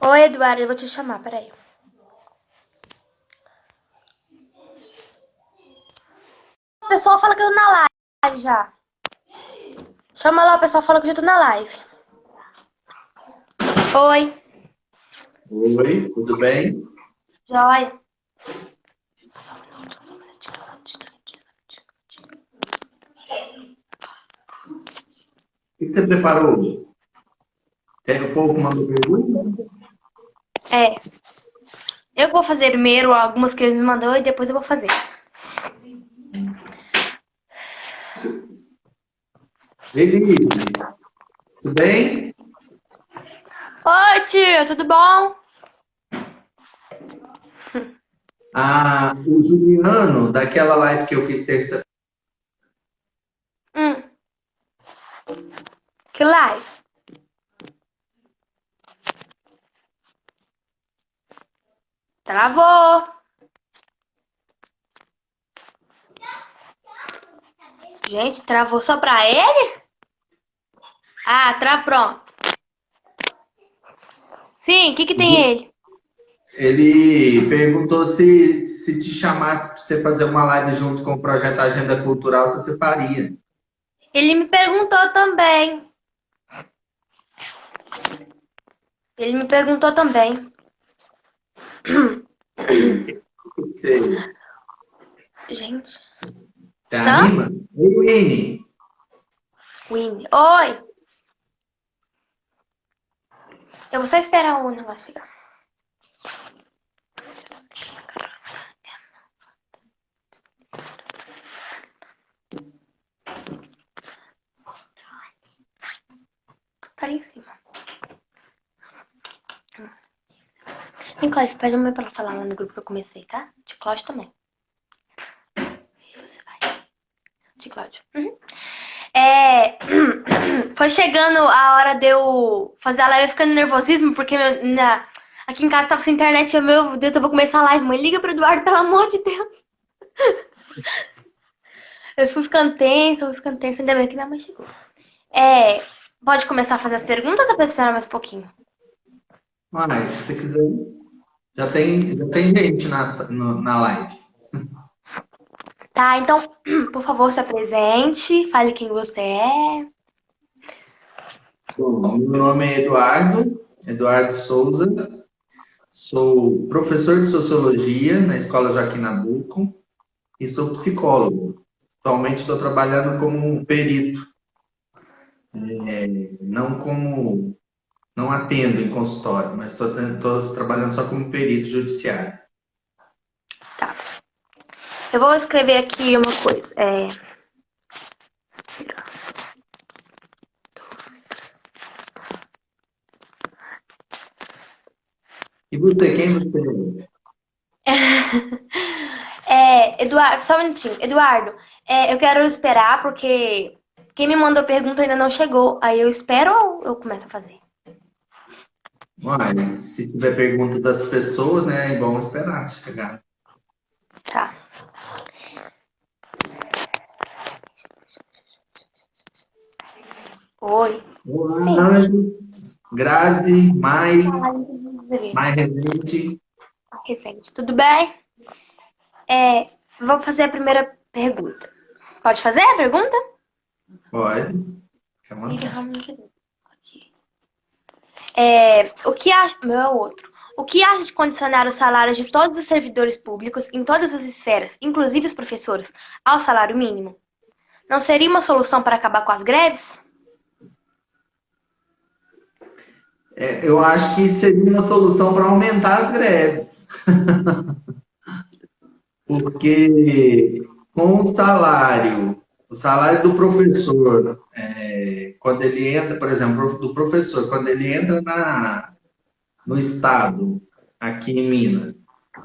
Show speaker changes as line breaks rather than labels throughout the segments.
Oi, Eduardo, eu vou te chamar, peraí. O pessoal fala que eu tô na live já. Chama lá, o pessoal fala que eu já tô na live. Oi,
Oi, tudo bem?
joia. Só um minuto, só um minutinho.
O que você preparou? Quer que o povo mandou pergunta?
É, eu que vou fazer primeiro algumas que eles me mandou e depois eu vou fazer.
Elise, tudo bem?
Oi, tia, tudo bom?
Ah, o Juliano, daquela live que eu fiz terça,
Hum, que live? Travou. Gente, travou só pra ele? Ah, pronto. Sim, o que que tem ele?
ele perguntou se te chamasse para você fazer uma live junto com o projeto Agenda Cultural, se você faria.
Ele me perguntou também. Ele me perguntou também.
O que você,
Gente.
você
Hã?
anima? Oi, Winnie.
Winnie. Oi. Eu vou só esperar o negócio chegar. Tá ali em cima. Nicole, pede a mãe pra ela falar lá no grupo que eu comecei, tá? De Cláudio também. E você vai. De Cláudio. Uhum. Foi chegando a hora de eu fazer a live ficando nervosismo, porque aqui em casa tava sem internet. Meu Deus, eu vou começar a live. Mãe, liga pro Eduardo, pelo amor de Deus. Eu fui ficando tensa. Ainda bem que minha mãe chegou. É, pode começar a fazer as perguntas ou pode esperar mais um pouquinho?
Mas, se você quiser, já tem gente na live.
Tá, então, por favor, se apresente, fale quem você é.
Bom, meu nome é Eduardo Souza. Sou professor de Sociologia na Escola Joaquim Nabuco e sou psicólogo. Atualmente estou trabalhando como um perito, não como, não atendo em consultório, mas estou trabalhando só como perito judiciário.
Tá. Eu vou escrever aqui uma coisa.
E você, quem você é?
Eduardo, só um minutinho. Eduardo, eu quero esperar porque quem me mandou a pergunta ainda não chegou. Aí eu espero ou eu começo a fazer?
Uai, se tiver pergunta das pessoas, né, é bom esperar chegar.
Tá. Oi.
Olá,
Sim.
Anjos, Grazi,
Deveria.
Mai Rezende.
Recente. Tudo bem? Vou fazer a primeira pergunta. Pode fazer a pergunta?
Pode, fica à
Ih,
vontade.
aqui. O que acha. Meu é outro. O que acha de condicionar os salários de todos os servidores públicos, em todas as esferas, inclusive os professores, ao salário mínimo? Não seria uma solução para acabar com as greves?
Eu acho que seria uma solução para aumentar as greves, porque com o salário do professor, quando ele entra, por exemplo, do professor, quando ele entra no estado, aqui em Minas,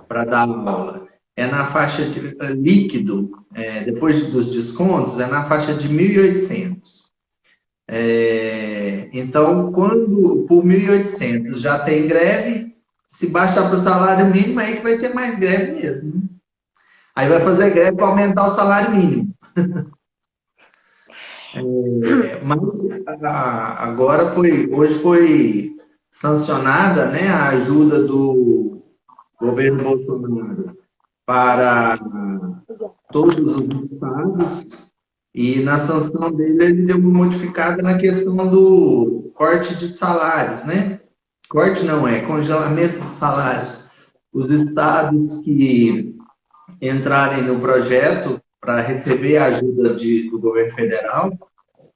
para dar aula, é na faixa de líquido, depois dos descontos, é na faixa de 1.800. Então, quando por 1.800 já tem greve, se baixar para o salário mínimo, aí que vai ter mais greve mesmo, né? Aí vai fazer greve para aumentar o salário mínimo. Mas hoje foi sancionada, né, a ajuda do governo Bolsonaro para todos os estados, e na sanção dele ele deu uma modificada na questão do corte de salários, né? Corte não é, congelamento de salários. Os estados que entrarem no projeto para receber a ajuda do governo federal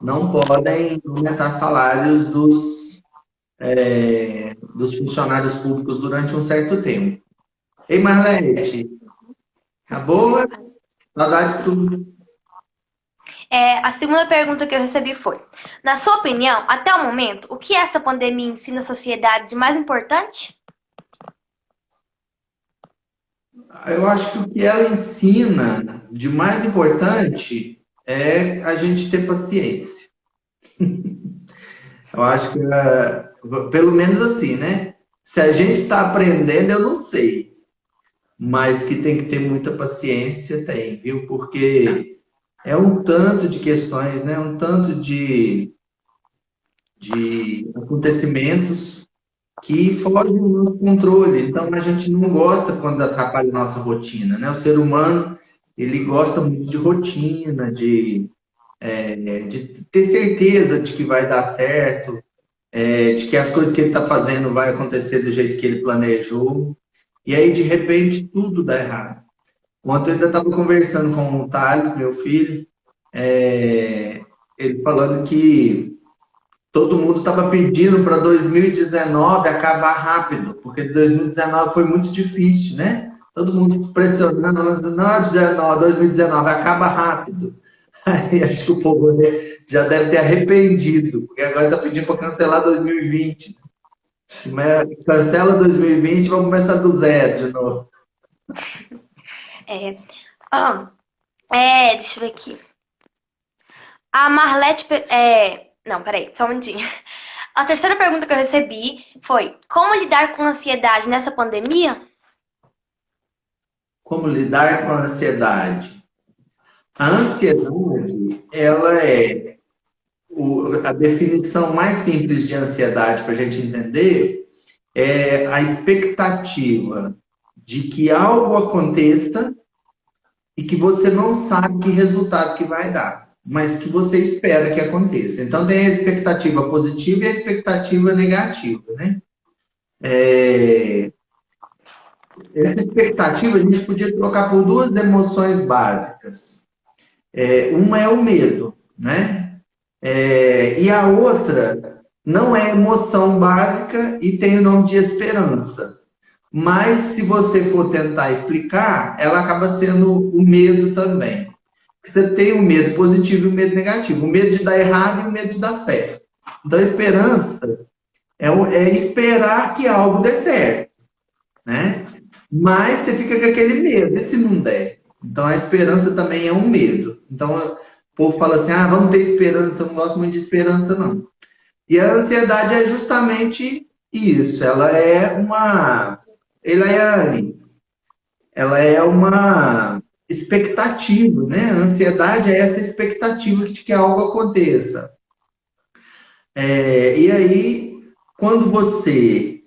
não podem aumentar salários dos funcionários públicos durante um certo tempo. Ei, Marlete, acabou? Saudade sua.
A segunda pergunta que eu recebi foi: na sua opinião, até o momento, o que esta pandemia ensina à sociedade de mais importante?
Eu acho que o que ela ensina de mais importante é a gente ter paciência. Eu acho que, pelo menos assim, né? Se a gente está aprendendo, eu não sei. Mas que tem que ter muita paciência, tem, viu? Porque é um tanto de questões, né? Um tanto de acontecimentos que fogem do nosso controle. Então, a gente não gosta quando atrapalha a nossa rotina, né? O ser humano, ele gosta muito de rotina, de ter certeza de que vai dar certo, de que as coisas que ele está fazendo vai acontecer do jeito que ele planejou. E aí, de repente, tudo dá errado. Ontem eu ainda estava conversando com o Thales, meu filho, ele falando que todo mundo estava pedindo para 2019 acabar rápido, porque 2019 foi muito difícil, né? Todo mundo pressionando, não, 2019 acaba rápido. Aí acho que o povo já deve ter arrependido, porque agora está pedindo para cancelar 2020. Cancela 2020, vamos começar do zero de novo.
É, ah, deixa eu ver aqui. A Marlete. Não, peraí, só um minutinho. A terceira pergunta que eu recebi foi: como lidar com a ansiedade nessa pandemia?
Como lidar com a ansiedade? A ansiedade, ela é a definição mais simples de ansiedade para a gente entender é a expectativa de que algo aconteça e que você não sabe que resultado que vai dar, mas que você espera que aconteça. Então tem a expectativa positiva e a expectativa negativa, né? Essa expectativa a gente podia trocar por duas emoções básicas. Uma é o medo, né? E a outra não é emoção básica e tem o nome de esperança. Mas se você for tentar explicar, ela acaba sendo o medo também. Você tem o medo positivo e o medo negativo. O medo de dar errado e o medo de dar certo. Então, a esperança é esperar que algo dê certo, né? Mas você fica com aquele medo, e se não der? Então, a esperança também é um medo. Então, o povo fala assim, vamos ter esperança. Eu não gosto muito de esperança, não. E a ansiedade é justamente isso. Eliane, ela é uma expectativa, né? A ansiedade é essa expectativa de que algo aconteça. E aí, quando você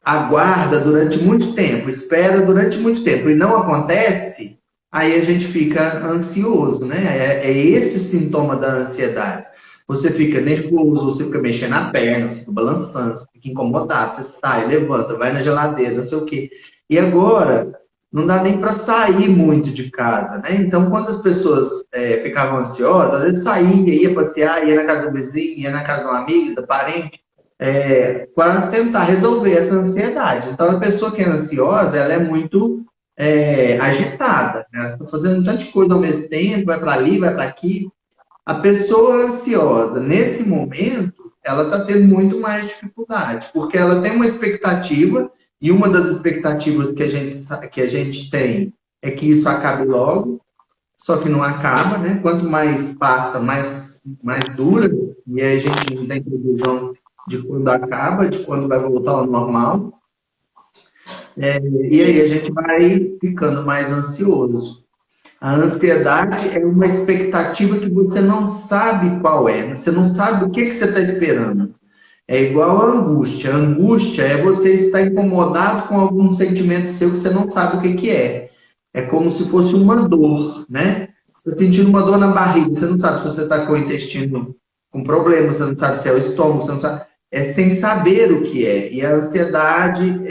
aguarda durante muito tempo, espera durante muito tempo e não acontece, aí a gente fica ansioso, né? É esse o sintoma da ansiedade. Você fica nervoso, você fica mexendo a perna, você fica balançando, você fica incomodado, você sai, levanta, vai na geladeira, não sei o quê. E agora, não dá nem para sair muito de casa, né? Então, quando as pessoas ficavam ansiosas, às vezes saía, ia passear, ia na casa do vizinho, ia na casa de um amigo, da parente, para tentar resolver essa ansiedade. Então, a pessoa que é ansiosa, ela é muito agitada, né? Ela está fazendo um tanto de coisa ao mesmo tempo, vai para ali, vai para aqui. A pessoa ansiosa, nesse momento, ela está tendo muito mais dificuldade, porque ela tem uma expectativa, e uma das expectativas que a gente tem é que isso acabe logo, só que não acaba, né? Quanto mais passa, mais dura, e aí a gente não tem previsão de quando acaba, de quando vai voltar ao normal. E aí a gente vai ficando mais ansioso. A ansiedade é uma expectativa que você não sabe qual é, você não sabe o que você está esperando. É igual a angústia. A angústia é você estar incomodado com algum sentimento seu que você não sabe o que que é. É como se fosse uma dor, né? Você está sentindo uma dor na barriga, você não sabe se você está com o intestino com problema, você não sabe se é o estômago, você não sabe. É sem saber o que é. E a ansiedade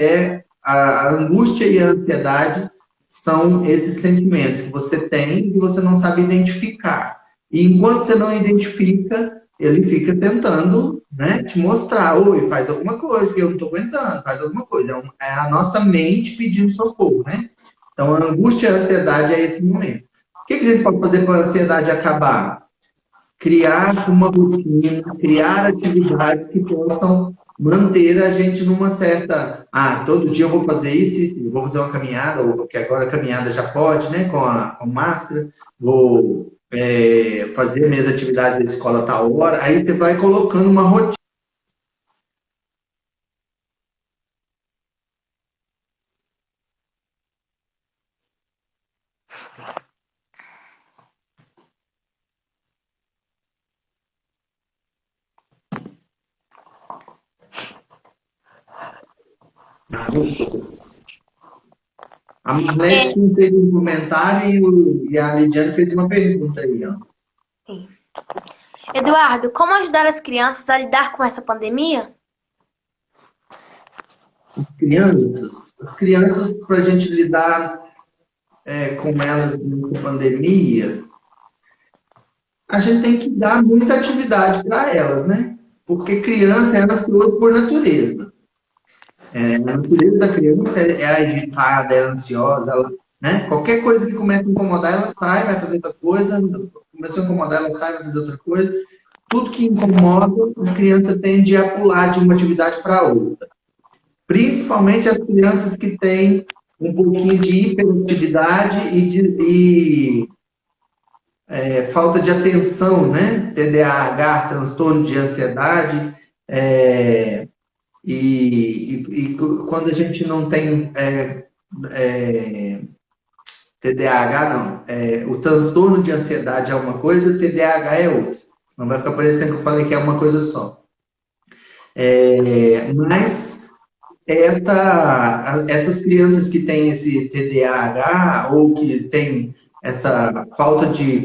a angústia e a ansiedade são esses sentimentos que você tem e você não sabe identificar. E enquanto você não identifica, ele fica tentando, né, te mostrar, oi, faz alguma coisa, que eu não estou aguentando, faz alguma coisa. É a nossa mente pedindo socorro, né? Então, a angústia e a ansiedade é esse momento. O que a gente pode fazer para a ansiedade acabar? Criar uma rotina, criar atividades que possam manter a gente numa certa. Ah, todo dia eu vou fazer isso, vou fazer uma caminhada, ou porque agora a caminhada já pode, né, com máscara, vou fazer minhas atividades da escola a tal hora. Aí você vai colocando uma rotina. A
É,
Marlete fez um comentário e a Lidiane fez uma pergunta aí, ó.
sim. Eduardo, como ajudar as crianças a lidar com essa pandemia?
As crianças, para a gente lidar com elas nessa pandemia, a gente tem que dar muita atividade para elas, né? Porque criança é ansioso por natureza. A natureza da criança é agitada, é ansiosa, ela, né? Qualquer coisa que comece a incomodar, ela sai, vai fazer outra coisa. Começou a incomodar, ela sai, vai fazer outra coisa. Tudo que incomoda, a criança tende a pular de uma atividade para outra. Principalmente as crianças que têm um pouquinho de hiperatividade falta de atenção, né? TDAH, transtorno de ansiedade, é, e quando a gente não tem é, TDAH, não, o transtorno de ansiedade é uma coisa, TDAH é outra. Não vai ficar parecendo que eu falei que é uma coisa só. Mas essas crianças que têm esse TDAH ou que têm essa falta de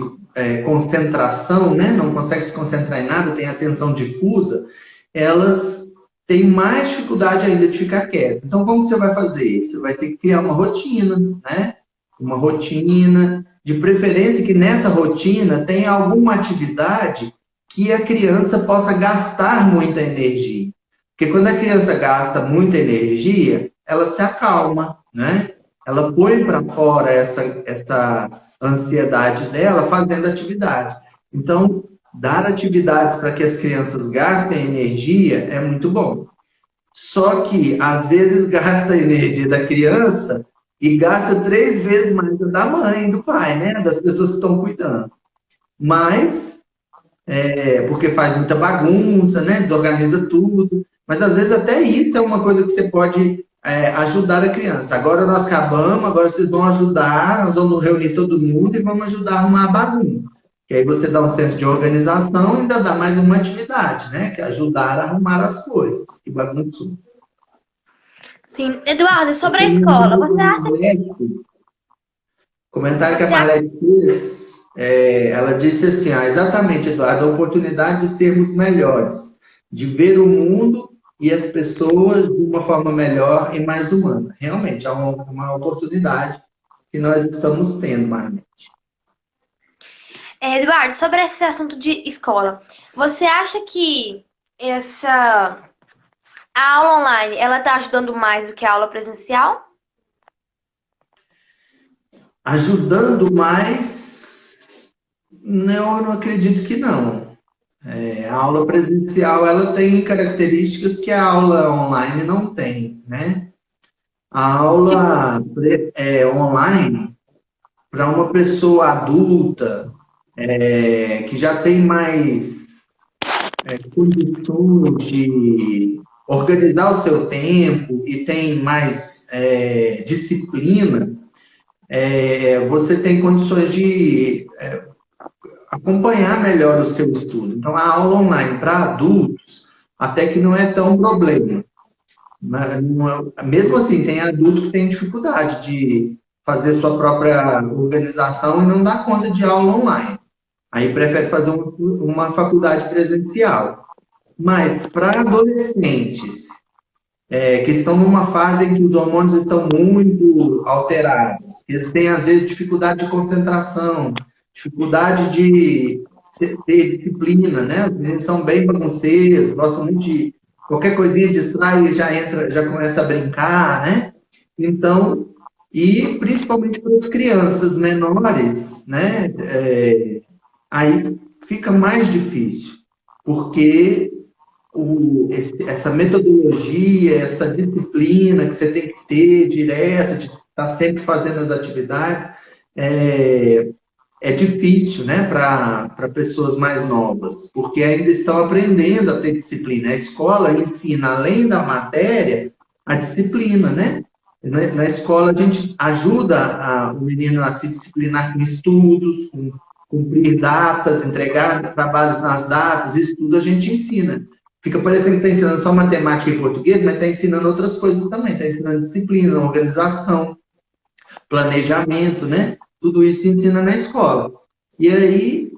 concentração, né? Não conseguem se concentrar em nada, têm atenção difusa, elas têm mais dificuldade ainda de ficar quietas. Então, como você vai fazer? Você vai ter que criar uma rotina, né? Uma rotina, de preferência que nessa rotina tenha alguma atividade que a criança possa gastar muita energia. Porque quando a criança gasta muita energia, ela se acalma, né? Ela põe para fora essa ansiedade dela fazendo atividade. Então, dar atividades para que as crianças gastem energia é muito bom. Só que, às vezes, gasta a energia da criança e gasta 3 vezes mais da mãe, do pai, né? Das pessoas que estão cuidando. Mas porque faz muita bagunça, né? Desorganiza tudo. Mas às vezes até isso é uma coisa que você pode ajudar a criança. Agora nós acabamos, agora vocês vão ajudar, nós vamos reunir todo mundo e vamos ajudar a arrumar a bagunça. Que aí você dá um senso de organização e ainda dá mais uma atividade, né? Que é ajudar a arrumar as coisas. Que bagunçou.
Sim, Eduardo,
Eu
sobre a
tenho um
escola,
amigo
você
da
acha,
Marlete, comentário que a
você acha,
Marlete fez, ela disse assim, exatamente, Eduardo, a oportunidade de sermos melhores, de ver o mundo e as pessoas de uma forma melhor e mais humana. Realmente, é uma oportunidade que nós estamos tendo, Marlete.
Eduardo, sobre esse assunto de escola, você acha que essa a aula online, ela tá ajudando mais do que a aula presencial?
Ajudando mais, não, eu não acredito que não. A aula presencial, ela tem características que a aula online não tem, né? A
Tipo,
aula online, para uma pessoa adulta, que já tem mais condições de organizar o seu tempo e tem mais disciplina, você tem condições de acompanhar melhor o seu estudo. Então, a aula online para adultos, até que não é tão problema. Mesmo assim, tem adulto que tem dificuldade de fazer sua própria organização e não dá conta de aula online. Aí prefere fazer uma faculdade presencial. Mas para adolescentes que estão numa fase em que os hormônios estão muito alterados, que eles têm, às vezes, dificuldade de concentração, dificuldade de ter disciplina, né? Os meninos são bem bagunceiros, gostam muito de qualquer coisinha distrai e já entra, já começa a brincar, né? Então, e principalmente para as crianças menores, né? Aí fica mais difícil, porque essa metodologia, essa disciplina que você tem que ter direto, de estar sempre fazendo as atividades, é, é difícil, né, para pessoas mais novas, porque ainda estão aprendendo a ter disciplina. A escola ensina, além da matéria, a disciplina, né? Na escola, a gente ajuda o menino a se disciplinar com estudos, com cumprir datas, entregar trabalhos nas datas, isso tudo a gente ensina. Fica parecendo que está ensinando só matemática e português, mas está ensinando outras coisas também. Está ensinando disciplina, organização, planejamento, né? Tudo isso se ensina na escola. E aí,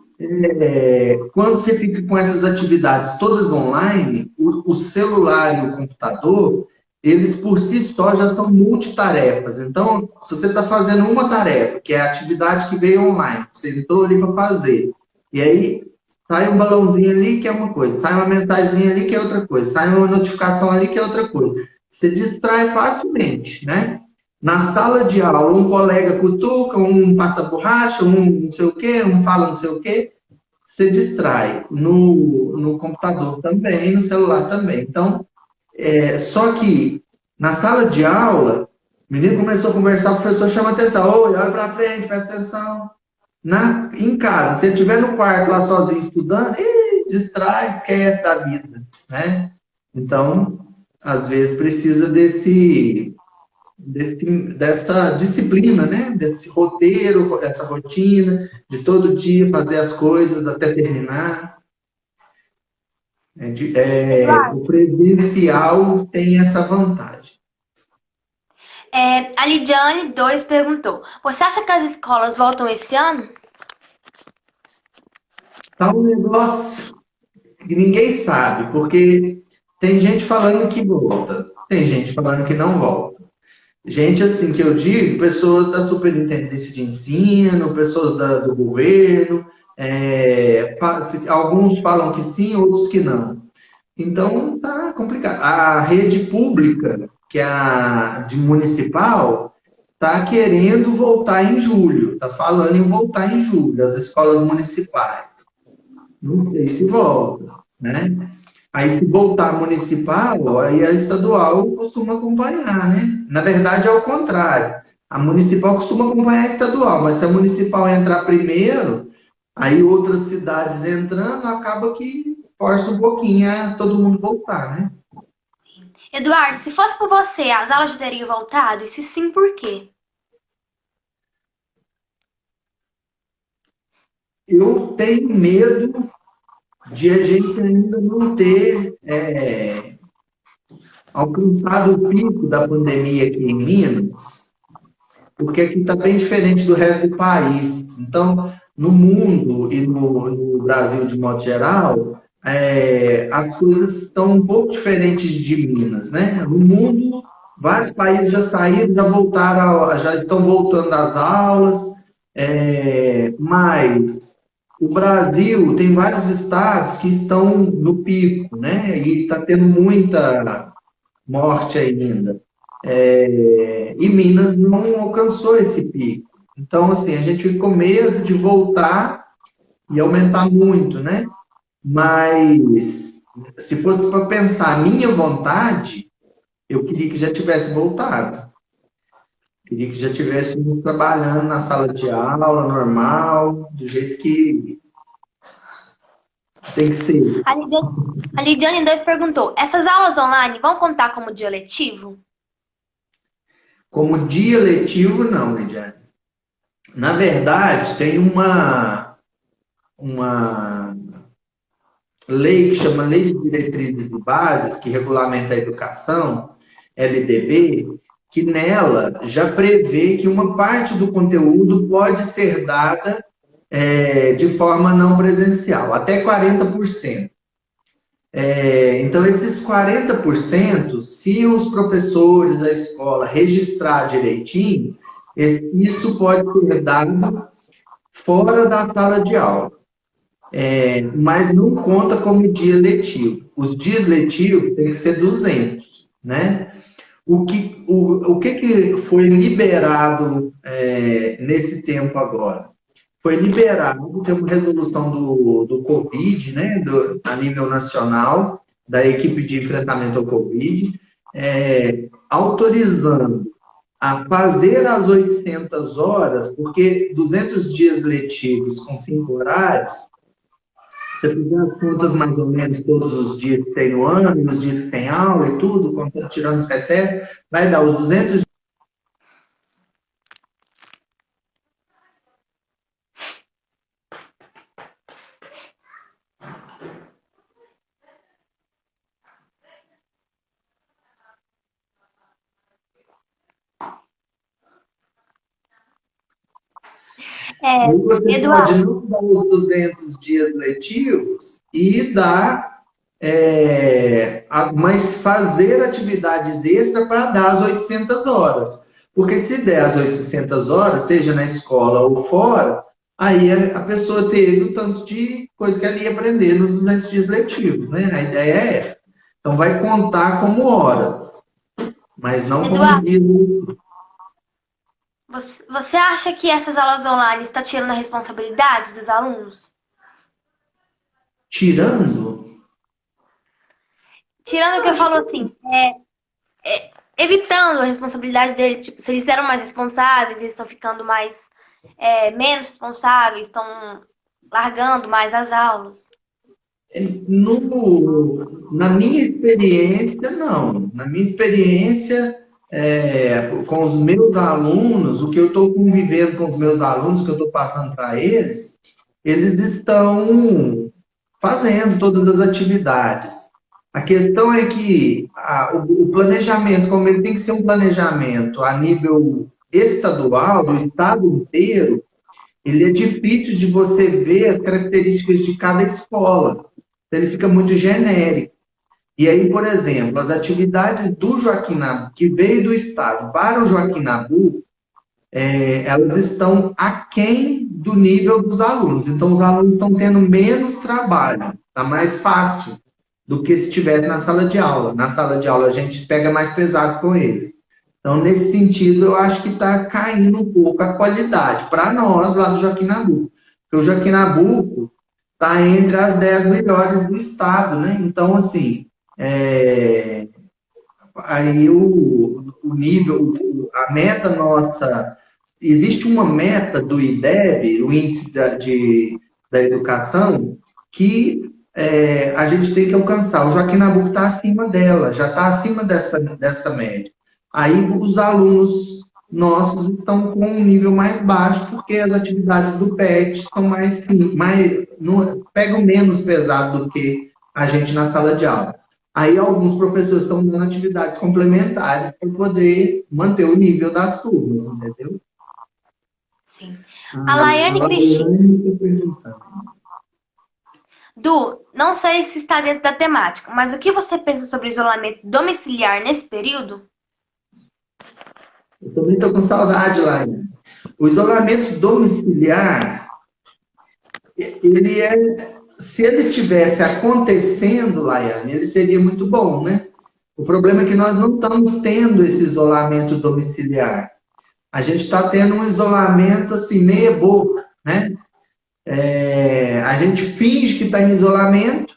quando você fica com essas atividades todas online, o celular e o computador, eles por si só já são multitarefas. Então, se você está fazendo uma tarefa, que é a atividade que veio online, você entrou ali para fazer, e aí sai um balãozinho ali que é uma coisa, sai uma mensagem ali que é outra coisa, sai uma notificação ali que é outra coisa. Você distrai facilmente, né? Na sala de aula, um colega cutuca, um passa borracha, um não sei o quê, um fala não sei o quê. Você distrai no computador também, no celular também. Então, só que na sala de aula, o menino começou a conversar, o professor chama atenção. Oi, olha para frente, presta atenção. Em casa, se ele estiver no quarto lá sozinho estudando, distrai, esquece da vida, né? Então, às vezes precisa dessa disciplina, né? Desse roteiro, essa rotina, de todo dia fazer as coisas até terminar.
Eduardo,
O presencial tem essa vantagem.
a Lidiane 2 perguntou: Você acha que as escolas voltam esse ano?
Tá um negócio que ninguém sabe, porque tem gente falando que volta, tem gente falando que não volta. Gente, assim, que eu digo, pessoas da superintendência de ensino, pessoas do governo, alguns falam que sim, outros que não. Então, tá complicado. A rede pública, que é a de municipal, tá querendo voltar em julho, tá falando em voltar em julho, as escolas municipais. Não sei se volta, né? Aí, se voltar municipal, aí a estadual costuma acompanhar, né? Na verdade, é o contrário. A municipal costuma acompanhar a estadual, mas se a municipal entrar primeiro, aí outras cidades entrando, acaba que força um pouquinho a todo mundo voltar, né?
Eduardo, se fosse por você, as aulas já teriam voltado? E se sim, por quê?
Eu tenho medo de a gente ainda não ter alcançado o pico da pandemia aqui em Minas, porque aqui está bem diferente do resto do país. Então, no mundo e no Brasil de modo geral, as coisas estão um pouco diferentes de Minas, né? No mundo, vários países já saíram, já voltaram, já estão voltando às aulas, mas o Brasil tem vários estados que estão no pico, né? E está tendo muita morte ainda. E Minas não alcançou esse pico. Então, assim, a gente ficou com medo de voltar e aumentar muito, né? Mas, se fosse para pensar a minha vontade, eu queria que já tivesse voltado. Queria que já estivéssemos trabalhando na sala de aula, normal, do jeito que tem que ser.
A Lidiane 2 perguntou: Essas aulas online vão contar como dia letivo?
Como dia letivo, não, Lidiane. Na verdade, tem uma lei que chama Lei de Diretrizes e Bases, que regulamenta a educação, LDB, que nela já prevê que uma parte do conteúdo pode ser dada de forma não presencial, até 40%. Então, esses 40%, se os professores da escola registrar direitinho, isso pode ser dado fora da sala de aula. Mas não conta como dia letivo. Os dias letivos têm que ser 200, né? O que foi liberado nesse tempo agora? Foi liberado, tem uma resolução do Covid, né, a nível nacional, da equipe de enfrentamento ao Covid, autorizando a fazer as 800 horas, porque 200 dias letivos com 5 horários, se você fizer as contas mais ou menos todos os dias que tem no ano, e os dias que tem aula e tudo, tirando os recessos, vai dar os 200. Aí você pode
Eduardo,
não dar os 200 dias letivos e dar, mas fazer atividades extras para dar as 800 horas. Porque se der as 800 horas, seja na escola ou fora, aí a pessoa teve o tanto de coisa que ela ia aprender nos 200 dias letivos, né? A ideia é essa. Então vai contar como horas, mas não como
Eduardo,
dias.
você acha que essas aulas online estão tirando a responsabilidade dos alunos?
Tirando?
Tirando o que eu falo assim, evitando a responsabilidade deles, tipo, se eles eram mais responsáveis, eles estão ficando menos responsáveis, estão largando mais as aulas.
Na minha experiência, não. Na minha experiência, com os meus alunos, o que eu estou convivendo com os meus alunos, o que eu estou passando para eles, eles estão fazendo todas as atividades. A questão é que o planejamento, como ele tem que ser um planejamento a nível estadual, do estado inteiro, ele é difícil de você ver as características de cada escola. Então, ele fica muito genérico. E aí, por exemplo, as atividades do Joaquim Nabuco, que veio do Estado para o Joaquim Nabuco, elas estão aquém do nível dos alunos. Então, os alunos estão tendo menos trabalho. Está mais fácil do que se estivesse na sala de aula. Na sala de aula, a gente pega mais pesado com eles. Então, nesse sentido, eu acho que está caindo um pouco a qualidade para nós lá do Joaquim Nabuco. Porque o Joaquim Nabuco está entre as 10 melhores do estado, né? Então, assim, aí o nível, a meta nossa, existe uma meta do IDEB, o Índice da Educação, que a gente tem que alcançar. O Joaquim Nabuco está acima dela, já está acima dessa média. Aí os alunos nossos estão com um nível mais baixo, porque as atividades do PET são pegam menos pesado do que a gente na sala de aula. Aí alguns professores estão dando atividades complementares para poder manter o nível das turmas, entendeu?
Sim. A Laiane
A
Cristina.
Laiane está perguntando.
Du, não sei se está dentro da temática, mas o que você pensa sobre isolamento domiciliar nesse período?
Eu também estou com saudade, Laiane. O isolamento domiciliar, se ele tivesse acontecendo, Laiane, ele seria muito bom, né? O problema é que nós não estamos tendo esse isolamento domiciliar. A gente está tendo um isolamento assim, meia boca, né? A gente finge que está em isolamento,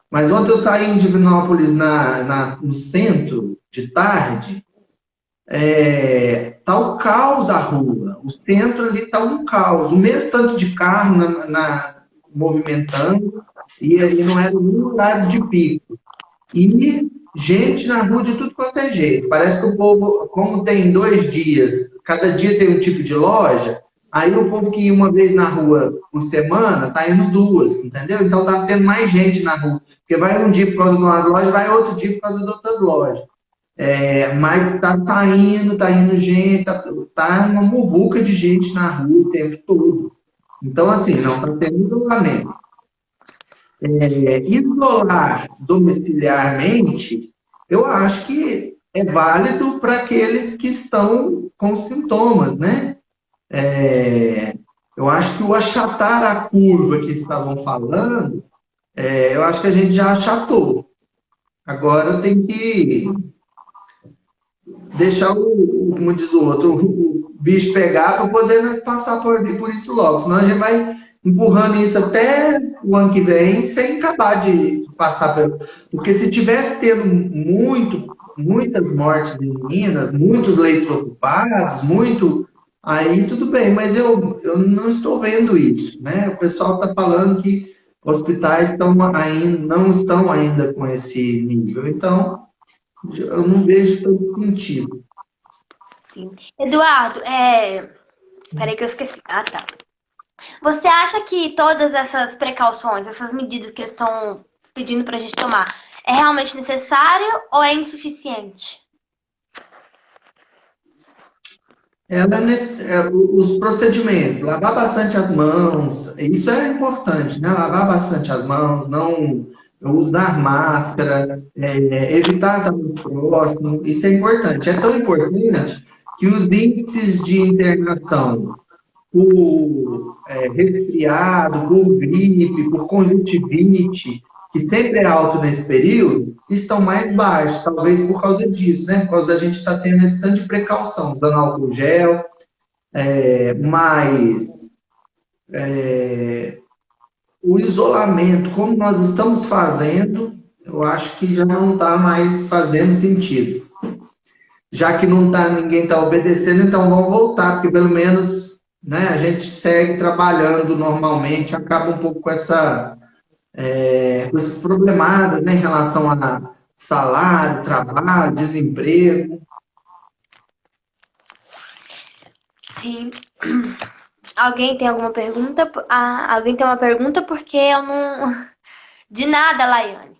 mas ontem eu saí em Divinópolis, no centro, de tarde, tá o caos a rua. O centro ali tá um caos. O mesmo tanto de carro movimentando, e aí não era nem horário de pico. E gente na rua de tudo quanto é jeito. Parece que o povo, como tem 2 dias, cada dia tem um tipo de loja, Aí o povo que ia uma vez na rua por semana, tá indo duas, entendeu? Então tá tendo mais gente na rua. Porque vai um dia por causa de umas lojas, vai outro dia por causa de outras lojas. Mas tá indo gente, tá uma muvuca de gente na rua o tempo todo. Então, assim, não está tendo isolamento. Isolar domiciliarmente, eu acho que é válido para aqueles que estão com sintomas, né? Eu acho que o achatar a curva que estavam falando, eu acho que a gente já achatou. Agora tem que deixar como diz o outro, o bicho pegar para poder passar por isso logo. Senão a gente vai empurrando isso até o ano que vem sem acabar de passar pelo. Porque se tivesse tendo muitas mortes de meninas, muitos leitos ocupados, muito. Aí tudo bem, mas eu não estou vendo isso, né? O pessoal está falando que hospitais não estão ainda com esse nível. Então, eu não vejo todo sentido.
Sim. Eduardo, peraí que eu esqueci. Ah, tá. Você acha que todas essas precauções, essas medidas que eles estão pedindo pra gente tomar, é realmente necessário ou é insuficiente?
Os procedimentos, lavar bastante as mãos, isso é importante, né? Lavar bastante as mãos, não usar máscara, evitar estar muito próximo, isso é importante. É tão importante que os índices de internação por resfriado, por gripe, por conjuntivite, que sempre é alto nesse período, estão mais baixos, talvez por causa disso, né? Por causa da gente estar tendo esse tanto de precaução, usando álcool gel, mas o isolamento, como nós estamos fazendo, eu acho que já não está mais fazendo sentido. Já que ninguém está obedecendo, então vão voltar, porque pelo menos, né, a gente segue trabalhando normalmente, acaba um pouco com esses problemadas, né, em relação a salário, trabalho, desemprego.
Sim. Alguém tem alguma pergunta? Alguém tem uma pergunta porque eu não. De nada, Laiane.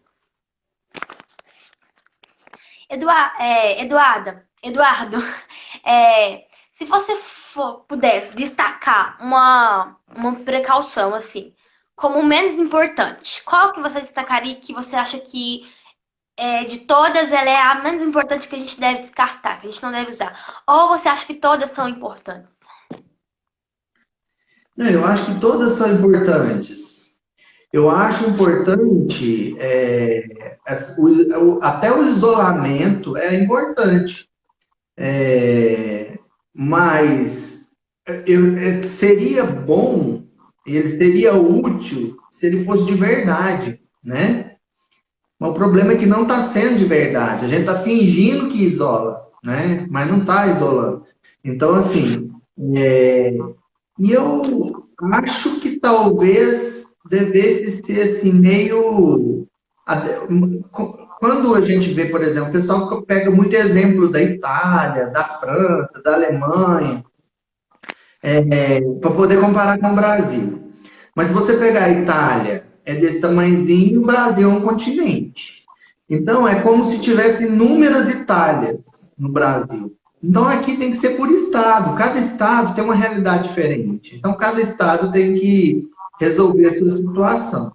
Eduardo, se você pudesse destacar uma precaução, assim, como menos importante, qual que você destacaria que você acha que de todas ela é a menos importante que a gente deve descartar, que a gente não deve usar? Ou você acha que todas são importantes?
Não, eu acho que todas são importantes. Eu acho importante, até o isolamento é importante. Mas seria bom, ele seria útil se ele fosse de verdade, né? Mas o problema é que não está sendo de verdade. A gente está fingindo que isola, né? Mas não está isolando. Então, assim, e eu acho que talvez devesse ser assim, meio. Quando a gente vê, por exemplo, o pessoal que pega muito exemplo da Itália, da França, da Alemanha, para poder comparar com o Brasil. Mas se você pegar a Itália, é desse tamanhozinho, o Brasil é um continente. Então, é como se tivesse inúmeras Itálias no Brasil. Então, aqui tem que ser por estado. Cada estado tem uma realidade diferente. Então, cada estado tem que resolver a sua situação.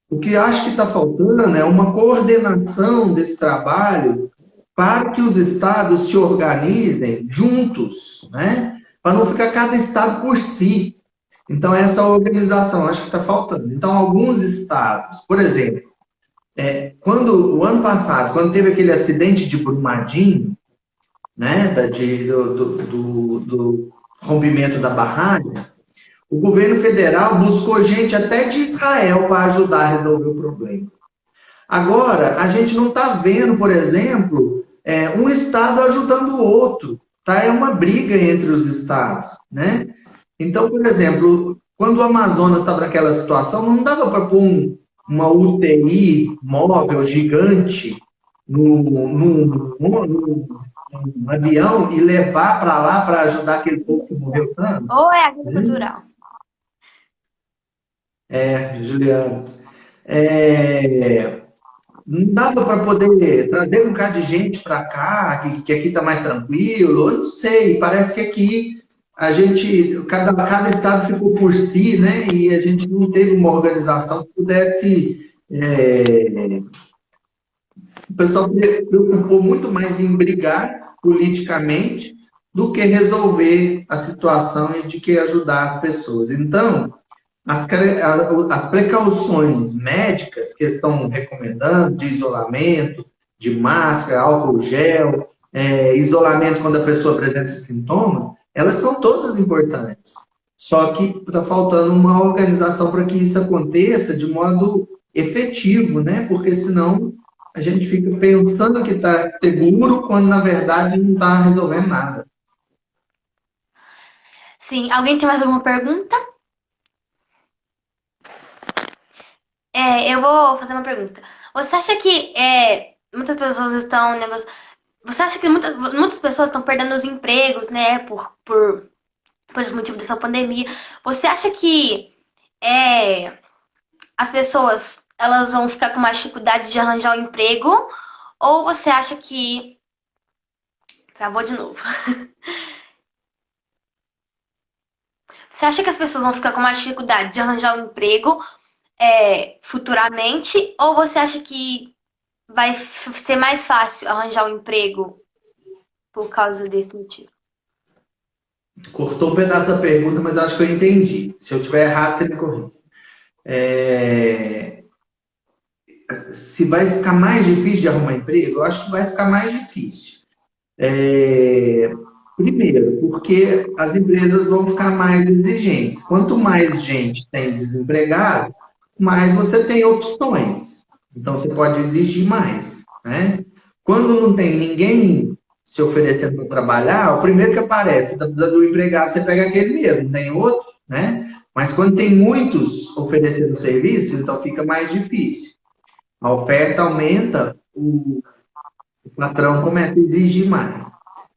O que eu acho que está faltando é uma coordenação desse trabalho para que os estados se organizem juntos, né? Para não ficar cada estado por si. Então, essa organização acho que está faltando. Então, alguns estados, por exemplo, o ano passado, quando teve aquele acidente de Brumadinho, né, do rompimento da barragem, o governo federal buscou gente até de Israel para ajudar a resolver o problema. Agora, a gente não está vendo, por exemplo, um estado ajudando o outro. Tá? É uma briga entre os estados, né? Então, por exemplo, quando o Amazonas estava naquela situação, não dava para pôr uma UTI móvel gigante um avião e levar para lá para ajudar aquele povo que morreu tanto?
Ou é agenda
Né?
cultural?
Juliano. É, não dava para poder trazer um bocado de gente para cá, que aqui está mais tranquilo, eu não sei, parece que aqui a gente, cada estado ficou por si, né? E a gente não teve uma organização que pudesse. O pessoal se preocupou muito mais em brigar politicamente do que resolver a situação e de que ajudar as pessoas. Então, as precauções médicas que estão recomendando, de isolamento, de máscara, álcool gel, isolamento quando a pessoa apresenta os sintomas, elas são todas importantes. Só que está faltando uma organização para que isso aconteça de modo efetivo, né? Porque senão a gente fica pensando que está seguro, quando na verdade não está resolvendo nada.
Sim. Alguém tem mais alguma pergunta? Eu vou fazer uma pergunta. Você acha que muitas pessoas estão Você acha que muitas pessoas estão perdendo os empregos, né, por esse motivo dessa pandemia? Você acha que é, as pessoas elas vão ficar com mais dificuldade de arranjar um emprego? Ou você acha que... Travou de novo. Você acha que as pessoas vão ficar com mais dificuldade de arranjar um emprego futuramente? Ou você acha que vai ser mais fácil arranjar um emprego por causa desse motivo?
Cortou um pedaço da pergunta, mas acho que eu entendi. Se eu tiver errado, você me corrige. É, Se vai ficar mais difícil de arrumar emprego, eu acho que vai ficar mais difícil. É, Primeiro, porque as empresas vão ficar mais exigentes. Quanto mais gente tem desempregado, mais você tem opções. Então, você pode exigir mais, né? Quando não tem ninguém se oferecendo para trabalhar, o primeiro que aparece, está precisando do empregado, você pega aquele mesmo, não tem outro, né? Mas quando tem muitos oferecendo serviço, então fica mais difícil. A oferta aumenta, o patrão começa a exigir mais.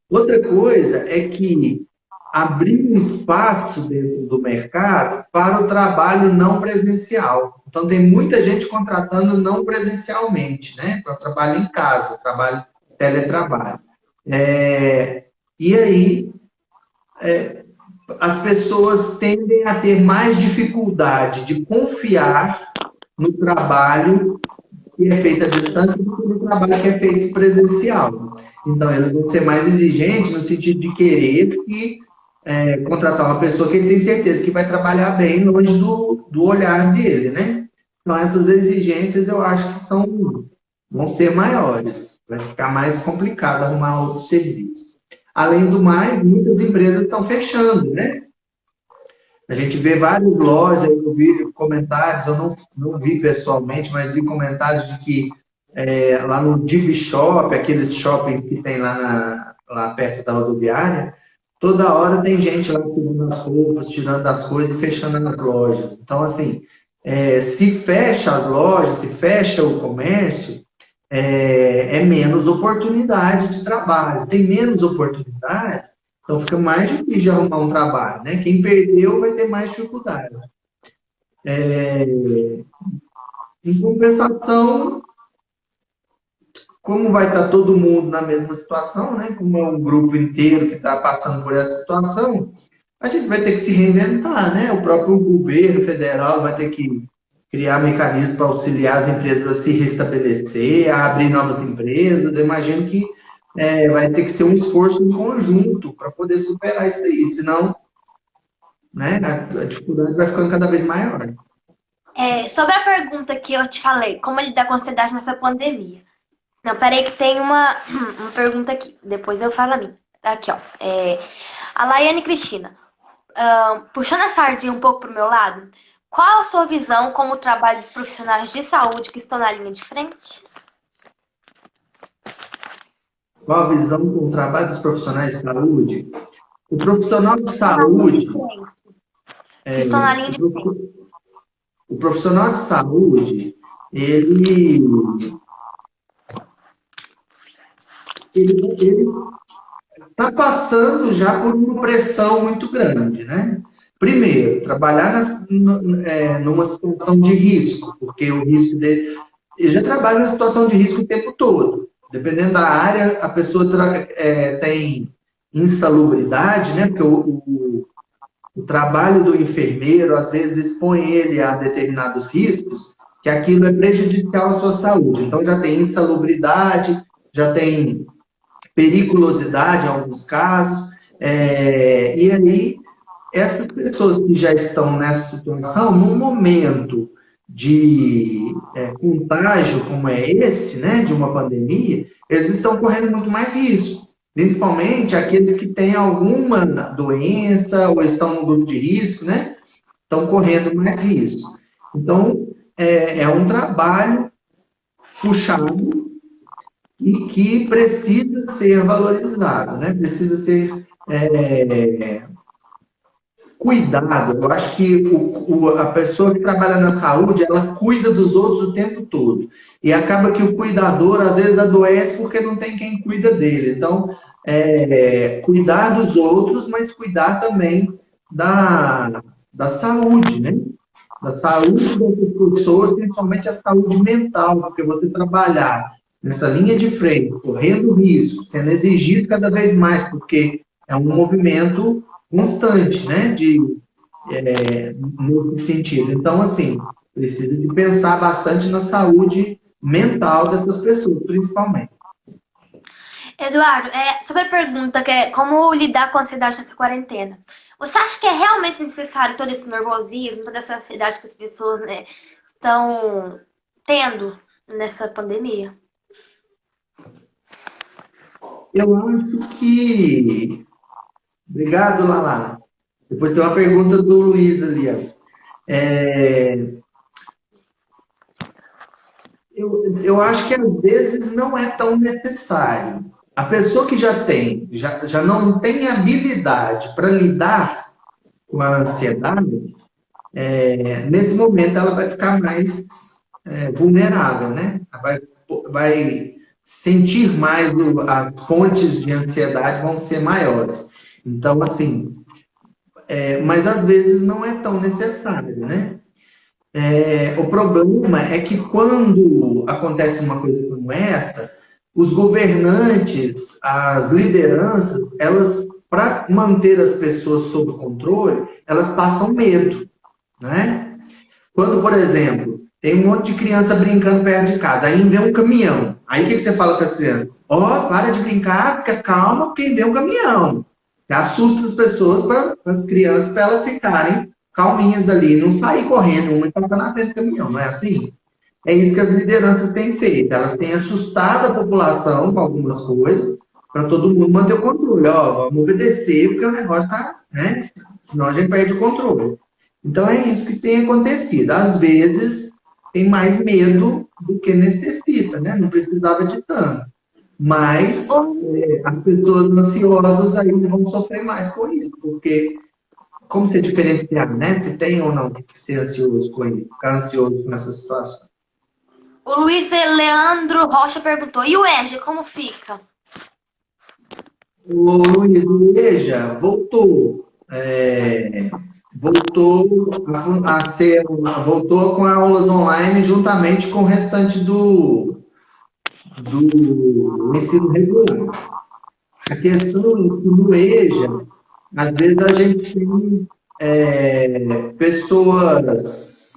Outra coisa é que abrir um espaço dentro do mercado para o trabalho não presencial. Então, tem muita gente contratando não presencialmente, né? Para trabalho em casa, trabalho teletrabalho. E aí, as pessoas tendem a ter mais dificuldade de confiar no trabalho que é feito à distância do que no trabalho que é feito presencial. Então, eles vão ser mais exigentes no sentido de querer contratar uma pessoa que ele tem certeza que vai trabalhar bem longe do olhar dele, né? Então, essas exigências eu acho que vão ser maiores. Vai ficar mais complicado arrumar outro serviço. Além do mais, muitas empresas estão fechando, né? A gente vê várias lojas, eu vi comentários, eu não vi pessoalmente, mas vi comentários de que lá no Divi Shop, aqueles shoppings que tem lá perto da rodoviária, toda hora tem gente lá tirando as roupas, tirando as coisas e fechando as lojas. Então, assim, se fecha as lojas, se fecha o comércio, é menos oportunidade de trabalho. Tem menos oportunidade, então fica mais difícil de arrumar um trabalho, né? Quem perdeu vai ter mais dificuldade. Em compensação, como vai estar todo mundo na mesma situação, né? Como é um grupo inteiro que está passando por essa situação, a gente vai ter que se reinventar, né? O próprio governo federal vai ter que criar mecanismos para auxiliar as empresas a se restabelecer, a abrir novas empresas. Eu imagino que vai ter que ser um esforço em conjunto para poder superar isso aí, senão, né, a dificuldade vai ficando cada vez maior.
Sobre a pergunta que eu te falei, como lidar com a ansiedade nessa pandemia? Não, peraí que tem uma pergunta aqui. Depois eu falo a minha. Aqui, ó. A Laiane Cristina. Puxando a sardinha um pouco pro meu lado, qual a sua visão como trabalho dos profissionais de saúde que estão na linha de frente?
Qual a visão com o trabalho dos profissionais de saúde? O profissional de
Estão na linha de
saúde,
frente. Que estão na linha de frente.
o profissional de saúde, ele está passando já por uma pressão muito grande, né? Primeiro, trabalhar numa situação de risco, porque o risco dele. Ele já trabalha numa situação de risco o tempo todo. Dependendo da área, a pessoa tem insalubridade, né? Porque o trabalho do enfermeiro, às vezes, expõe ele a determinados riscos, que aquilo é prejudicial à sua saúde. Então, já tem insalubridade, já tem periculosidade em alguns casos, e aí essas pessoas que já estão nessa situação, num momento de contágio como é esse, né, de uma pandemia, eles estão correndo muito mais risco. Principalmente aqueles que têm alguma doença ou estão no grupo de risco, né, estão correndo mais risco. Então, é um trabalho puxado e que precisa ser valorizado, né? Precisa ser cuidado. Eu acho que a pessoa que trabalha na saúde, ela cuida dos outros o tempo todo. E acaba que o cuidador, às vezes, adoece porque não tem quem cuida dele. Então, cuidar dos outros, mas cuidar também da saúde, né? Da saúde das pessoas, principalmente a saúde mental, porque você trabalhar nessa linha de frente, correndo risco, sendo exigido cada vez mais, porque é um movimento constante, né, nesse sentido. Então, assim, precisa de pensar bastante na saúde mental dessas pessoas, principalmente.
Eduardo, sobre a pergunta que é como lidar com a ansiedade nessa quarentena. Você acha que é realmente necessário todo esse nervosismo, toda essa ansiedade que as pessoas, né, estão tendo nessa pandemia?
Eu acho que. Obrigado, Lala. Depois tem uma pergunta do Luiz ali. Ó. É, eu acho que às vezes não é tão necessário. A pessoa que já não tem habilidade para lidar com a ansiedade, nesse momento ela vai ficar mais vulnerável, né? Ela vai sentir mais, as fontes de ansiedade vão ser maiores. Então, assim, mas às vezes não é tão necessário, né? O problema é que quando acontece uma coisa como essa, os governantes, as lideranças, elas, para manter as pessoas sob controle, elas passam medo, né? Quando, por exemplo, tem um monte de criança brincando perto de casa, aí vem um caminhão. Aí o que você fala com as crianças? Ó, para de brincar, fica calma, porque vem um caminhão. Assusta as pessoas, para as crianças, para elas ficarem calminhas ali, não sair correndo uma e passar na frente do caminhão, não é assim? É isso que as lideranças têm feito. Elas têm assustado a população com algumas coisas, para todo mundo manter o controle. Ó, vamos obedecer, porque o negócio está, né? Senão a gente perde o controle. Então é isso que tem acontecido. Às vezes tem mais medo do que necessita, né? Não precisava de tanto. Mas as pessoas ansiosas aí vão sofrer mais com isso, porque como você diferenciar, né? Se tem ou não que ser ansioso com isso, ficar ansioso com essa situação.
O Luiz Leandro Rocha perguntou, e o EJA, como fica?
O Luiz Veja voltou. Voltou voltou com aulas online juntamente com o restante do ensino regular. A questão é que no EJA, às vezes a gente tem pessoas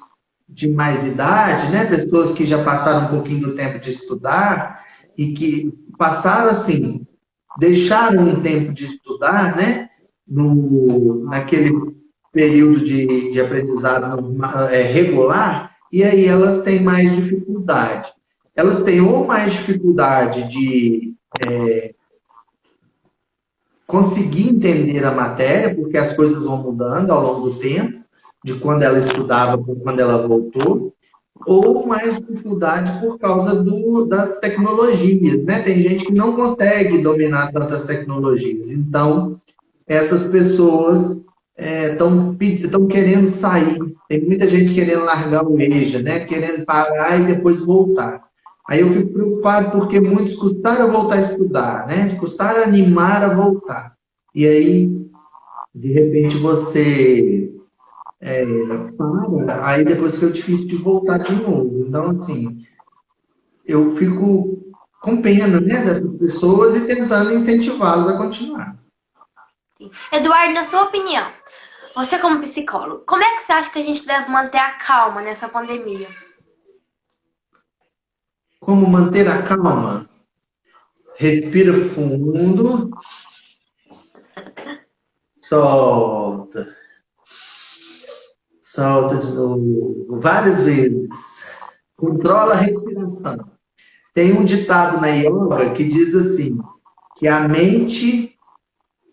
de mais idade, né? Pessoas que já passaram um pouquinho do tempo de estudar e que passaram assim, deixaram um tempo de estudar, né? Naquele período de aprendizado regular, e aí elas têm mais dificuldade. Elas têm ou mais dificuldade de conseguir entender a matéria, porque as coisas vão mudando ao longo do tempo, de quando ela estudava para quando ela voltou, ou mais dificuldade por causa das tecnologias, né? Tem gente que não consegue dominar tantas tecnologias. Então, essas pessoas estão querendo sair. Tem muita gente querendo largar o EJA, né? Querendo parar e depois voltar. Aí eu fico preocupado porque muitos custaram a voltar a estudar, né? Custaram a animar a voltar. E aí, de repente, você para, aí depois fica difícil de voltar de novo. Então, assim, eu fico com pena, né, dessas pessoas e tentando incentivá-los a continuar.
Sim. Eduardo, na sua opinião, você como psicólogo, como é que você acha que a gente deve manter a calma nessa pandemia?
Como manter a calma? Respira fundo, solta, solta de novo, várias vezes. Controla a respiração. Tem um ditado na yoga que diz assim, que a mente,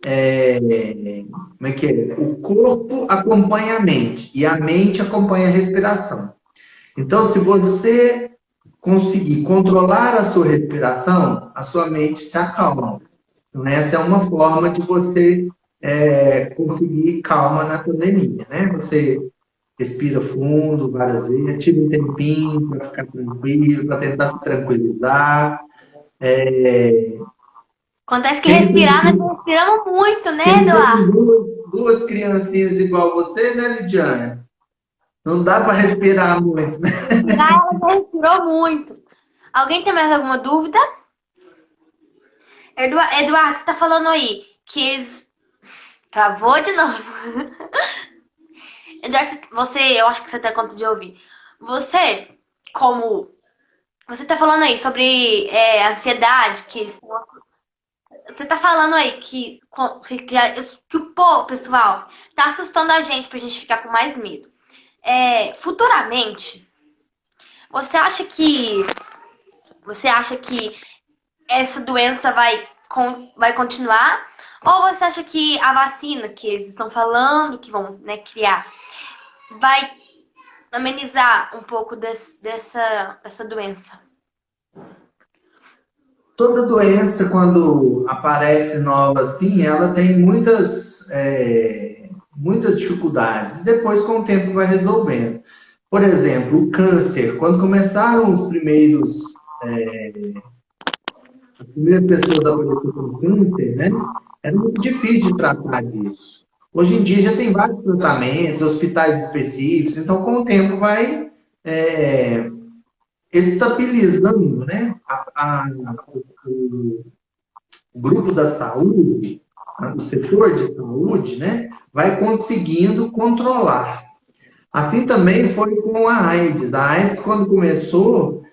como é que é? O corpo acompanha a mente e a mente acompanha a respiração. Então, se você conseguir controlar a sua respiração, a sua mente se acalma. Então, essa é uma forma de você conseguir calma na pandemia, né? Você respira fundo várias vezes, tira um tempinho para ficar tranquilo, para tentar se tranquilizar.
Acontece que
Quem
respirar, nós
tem,
respiramos muito, né,
quem tem
Eduardo?
duas criancinhas igual você, né, Lidiane? Não dá para respirar muito, né?
Respirar, ela já respirou muito. Alguém tem mais alguma dúvida? Eduardo, você tá falando aí que eles... Travou de novo. Eduardo, você, eu acho que você tem conta de ouvir. Você, como... Você tá falando aí sobre ansiedade, que você tá falando aí que o pessoal tá assustando a gente pra gente ficar com mais medo. Futuramente, você acha que você acha que essa doença vai continuar? Ou você acha que a vacina que eles estão falando, que vão, né, criar, vai amenizar um pouco dessa doença?
Toda doença, quando aparece nova assim, ela tem muitas dificuldades. Depois, com o tempo, vai resolvendo. Por exemplo, o câncer. Quando começaram as primeiras pessoas a aparecer com câncer, né? Era muito difícil de tratar disso. Hoje em dia já tem vários tratamentos, hospitais específicos. Então, com o tempo, vai é, estabilizando, né? O grupo da saúde, o setor de saúde, né, vai conseguindo controlar. Assim também foi com a AIDS. A AIDS, quando começou,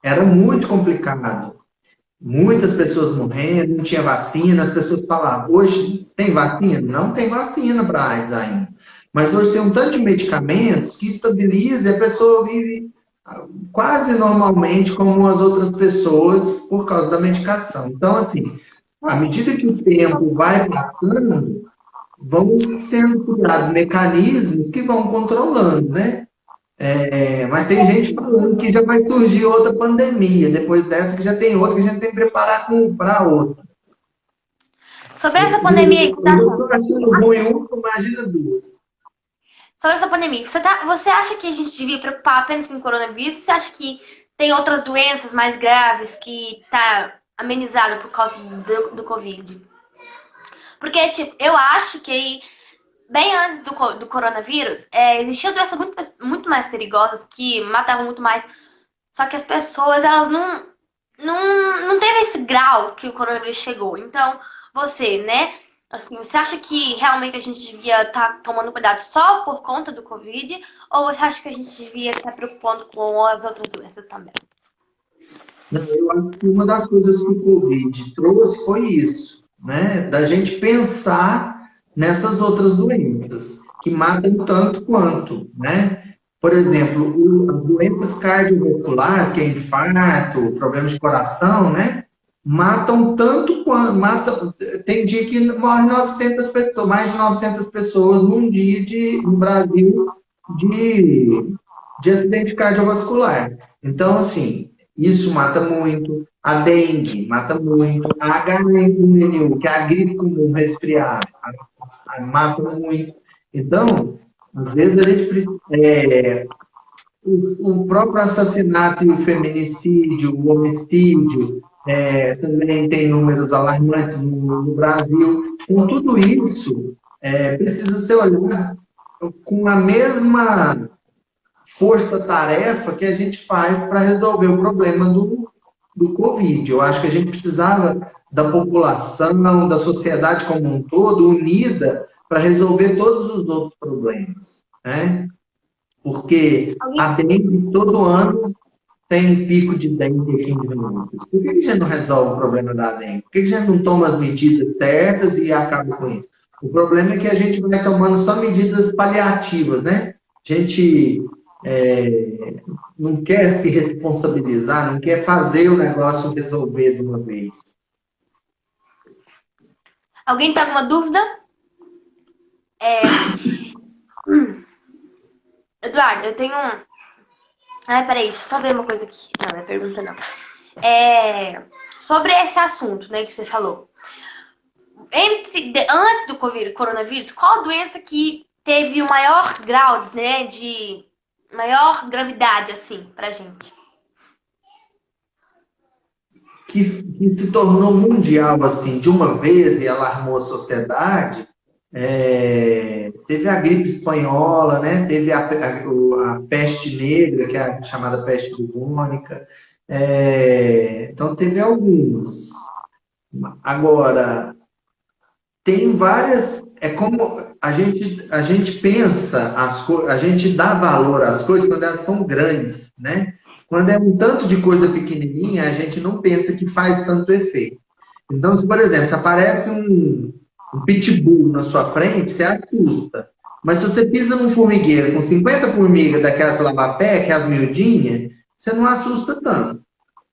era muito complicado. Muitas pessoas morrendo, não tinha vacina, as pessoas falavam, hoje tem vacina? Não tem vacina para a AIDS ainda. Mas hoje tem um tanto de medicamentos que estabiliza e a pessoa vive quase normalmente como as outras pessoas por causa da medicação. Então, assim, à medida que o tempo vai passando, vão sendo criados mecanismos que vão controlando, né? Mas tem gente falando que já vai surgir outra pandemia, depois dessa que já tem outra, que a gente tem que preparar para outra.
Sobre essa pandemia aí,
Eu já estou achando ruim uma, imagina duas.
sobre essa pandemia, você acha que a gente devia preocupar apenas com o coronavírus? Você acha que tem outras doenças mais graves que tá amenizada por causa do Covid? Porque, tipo, eu acho que bem antes do coronavírus, existiam doenças muito mais perigosas que matavam muito mais. Só que as pessoas, elas não teve esse grau que o coronavírus chegou. Então, você, né? Assim, você acha que realmente a gente devia estar tomando cuidado só por conta do Covid? Ou você acha que a gente devia estar preocupando com as outras doenças também?
Não, eu acho que uma das coisas que o Covid trouxe foi isso, né? Da gente pensar nessas outras doenças, que matam tanto quanto, né? Por exemplo, as doenças cardiovasculares, que é infarto, problemas de coração, né? Matam tanto quanto. Tem dia que morrem 900 pessoas, mais de 900 pessoas num dia no Brasil de acidente cardiovascular. Então, assim, isso mata muito. A dengue mata muito. A H1N1, que é a gripe comum resfriada, mata muito. Então, às vezes a gente precisa. o próprio assassinato e o feminicídio, o homicídio, também tem números alarmantes no Brasil. Então, tudo isso precisa ser olhado com a mesma força-tarefa que a gente faz para resolver o problema do Covid. Eu acho que a gente precisava da população, da sociedade como um todo, unida para resolver todos os outros problemas, né? Porque a dengue, todo ano, tem pico de dengue aqui em Divinópolis. Por que a gente não resolve o problema da dengue? Por que a gente não toma as medidas certas e acaba com isso? O problema é que a gente vai tomando só medidas paliativas, né? A gente não quer se responsabilizar, não quer fazer o negócio resolver de uma vez.
Alguém tem alguma dúvida? Eduardo, eu tenho um. Ai, peraí, deixa eu só ver uma coisa aqui. Não é pergunta, não. Sobre esse assunto, né, que você falou. Antes do coronavírus, qual a doença que teve o maior grau, né, de maior gravidade, assim, pra gente?
Que se tornou mundial, assim, de uma vez e alarmou a sociedade, teve a gripe espanhola, né? Teve a peste negra, que é a chamada peste bubônica. Então, teve algumas. Agora, tem várias. É como a gente pensa, a gente dá valor às coisas quando elas são grandes, né? Quando é um tanto de coisa pequenininha, a gente não pensa que faz tanto efeito. Então, se, por exemplo, se aparece um pitbull na sua frente, você assusta. Mas se você pisa num formigueiro com 50 formigas daquelas lavapé, que é as miudinhas, você não assusta tanto.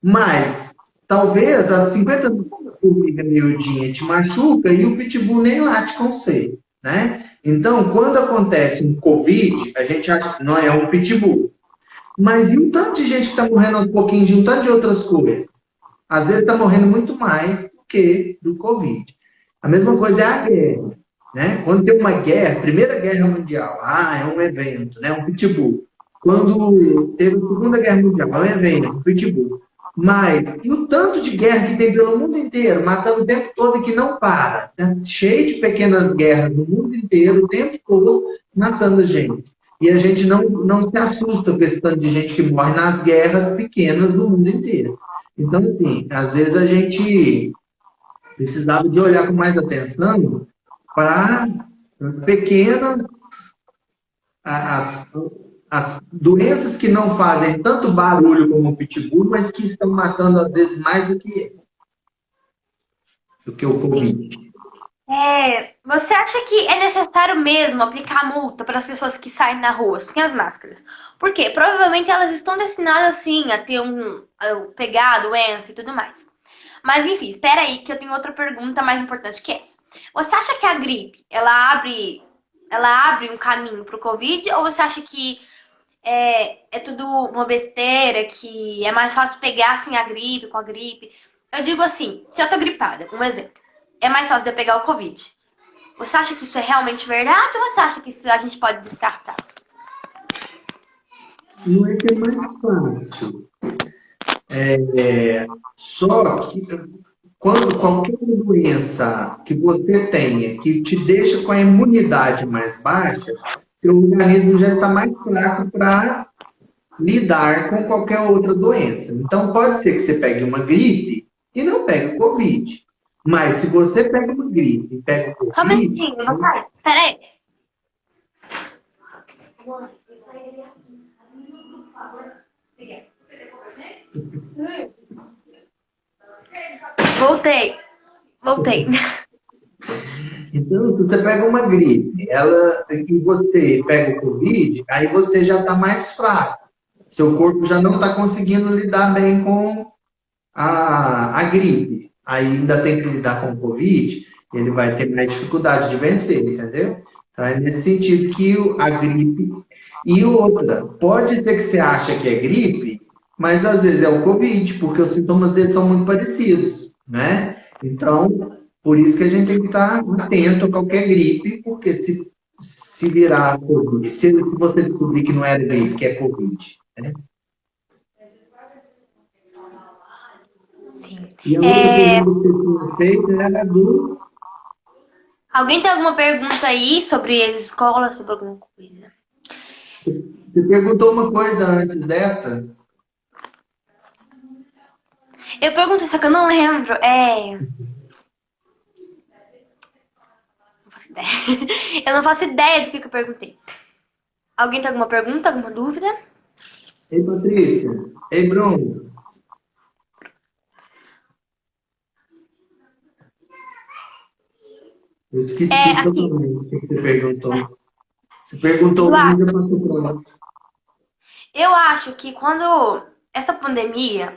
Mas, talvez as 50 formigas miudinhas te machuca e o pitbull nem late com você, né? Então, quando acontece um Covid, a gente acha que não é um pitbull. Mas e um tanto de gente que está morrendo aos pouquinhos de um tanto de outras coisas? Às vezes está morrendo muito mais do que do Covid. A mesma coisa é a guerra, né? Quando tem uma guerra, Primeira Guerra Mundial, é um evento, né? Um pitbull. Quando teve a Segunda Guerra Mundial, é um evento, um pitbull. Mas, e o tanto de guerra que tem pelo mundo inteiro, matando o tempo todo e que não para. Né? Cheio de pequenas guerras no mundo inteiro, o tempo todo, matando gente. E a gente não se assusta com esse tanto de gente que morre nas guerras pequenas do mundo inteiro. Então, assim, às vezes a gente precisava de olhar com mais atenção para pequenas as, as doenças que não fazem tanto barulho como o pitbull, mas que estão matando às vezes mais do que o Covid.
Você acha que é necessário mesmo aplicar multa para as pessoas que saem na rua sem as máscaras? Por quê? Provavelmente elas estão destinadas, sim, a ter a pegar a doença e tudo mais. Mas, enfim, espera aí que eu tenho outra pergunta mais importante que essa. Você acha que a gripe, ela abre um caminho para o Covid? Ou você acha que é tudo uma besteira, que é mais fácil pegar, assim, a gripe com a gripe? Eu digo assim, se eu tô gripada, um exemplo, é mais fácil de eu pegar o Covid. Você acha que isso é realmente verdade ou você acha que isso a gente pode descartar?
Não é que é mais fácil. Só que quando qualquer doença que você tenha que te deixa com a imunidade mais baixa, seu organismo já está mais fraco para lidar com qualquer outra doença. Então, pode ser que você pegue uma gripe e não pegue o Covid. Mas se você pega uma gripe e pega o Covid...
Só um minutinho, vai. Peraí. Voltei.
Então, se você pega uma gripe e você pega o Covid, aí você já está mais fraco. Seu corpo já não está conseguindo lidar bem com a gripe. Aí ainda tem que lidar com o Covid, ele vai ter mais dificuldade de vencer, entendeu? Então, é nesse sentido que a gripe... E outra, pode ser que você acha que é gripe, mas às vezes é o Covid, porque os sintomas dele são muito parecidos, né? Então, por isso que a gente tem que estar atento a qualquer gripe, porque se virar Covid, se você descobrir que não era gripe, que é Covid, né?
Sim.
E a outra pergunta que você tinha feito era do...
Alguém tem alguma pergunta aí sobre as escolas, sobre alguma coisa?
Você perguntou uma coisa antes dessa?
Eu pergunto isso que eu não lembro. Não faço ideia. Eu não faço ideia do que eu perguntei. Alguém tem alguma pergunta, alguma dúvida?
Ei, Patrícia. Ei, Bruno. Eu esqueci
Aqui,
totalmente o que você perguntou. Você perguntou pra mim,
Eduardo,
já passou para lá.
eu acho que quando essa pandemia,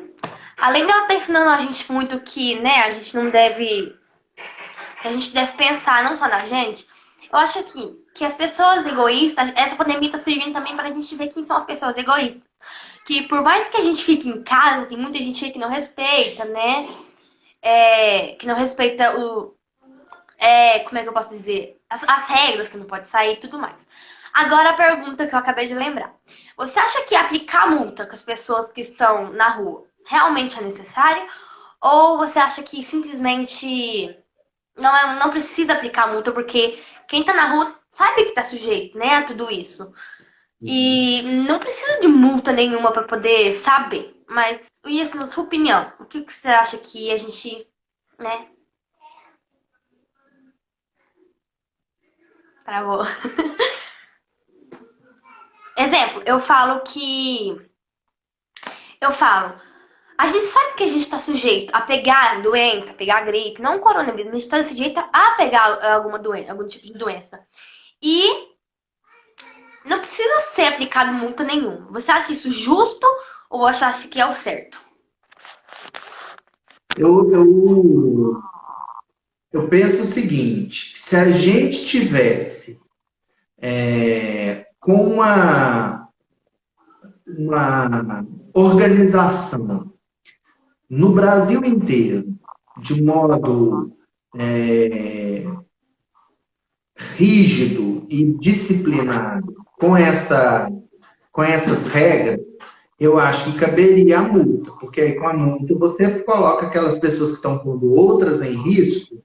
além dela estar ensinando a gente muito que, né, a gente não deve, que a gente deve pensar não só na gente, eu acho que as pessoas egoístas, essa pandemia está servindo também para a gente ver quem são as pessoas egoístas. Que por mais que a gente fique em casa, tem muita gente aí que não respeita, né? Que não respeita como é que eu posso dizer? As regras que não pode sair e tudo mais. Agora a pergunta que eu acabei de lembrar. Você acha que aplicar multa com as pessoas que estão na rua realmente é necessário? Ou você acha que simplesmente não precisa aplicar multa porque quem tá na rua sabe que tá sujeito, né, a tudo isso? E não precisa de multa nenhuma para poder saber. Mas isso, na sua opinião, o que você acha que a gente, né, travou? Exemplo, eu falo, a gente sabe que a gente está sujeito a pegar doença, pegar gripe, não coronavírus, mas a gente está sujeito a pegar alguma doença, algum tipo de doença. E não precisa ser aplicado multa nenhuma. Você acha isso justo ou você acha que é o certo?
Eu, eu penso o seguinte, se a gente tivesse com uma organização no Brasil inteiro, de modo rígido e disciplinado, com essas regras, eu acho que caberia a multa, porque aí com a multa você coloca aquelas pessoas que estão pondo outras em risco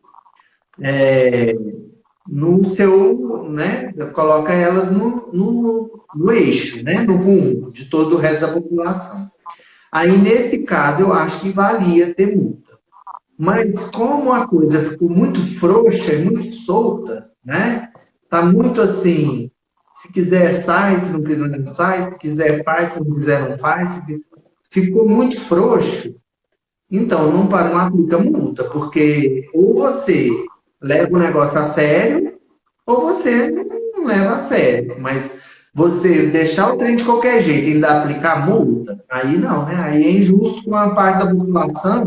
no seu, né, coloca elas no eixo, né, no rumo de todo o resto da população. Aí, nesse caso, eu acho que valia ter multa. Mas como a coisa ficou muito frouxa e muito solta, né? Tá muito assim, se quiser sai, se não quiser não sai, se quiser faz, se não quiser não faz. Ficou muito frouxo, então não aplica multa, porque ou você leva o negócio a sério, ou você não leva a sério. Mas você deixar o trem de qualquer jeito e ainda aplicar multa, aí não, né? Aí é injusto com uma parte da população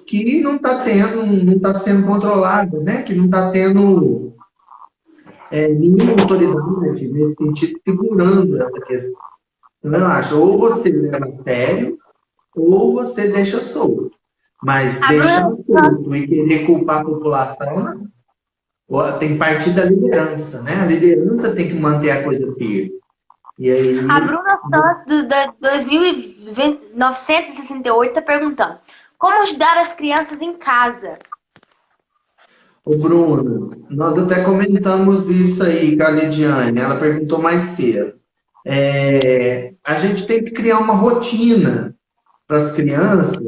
que não está tendo, não está sendo controlada, né? Que não está tendo nenhuma autoridade nesse sentido segurando essa questão. Então, eu acho, ou você leva a sério, ou você deixa solto. Mas
A
deixar
Bruna,
solto e querer culpar a população, não. Tem que partir da liderança, né? A liderança tem que manter a coisa firme. E
a
aí,
Bruna Santos, da 2968, está perguntando: como ajudar as crianças em casa?
o Bruno, nós até comentamos isso aí com a Lidiane, ela perguntou mais cedo. A gente tem que criar uma rotina para as crianças,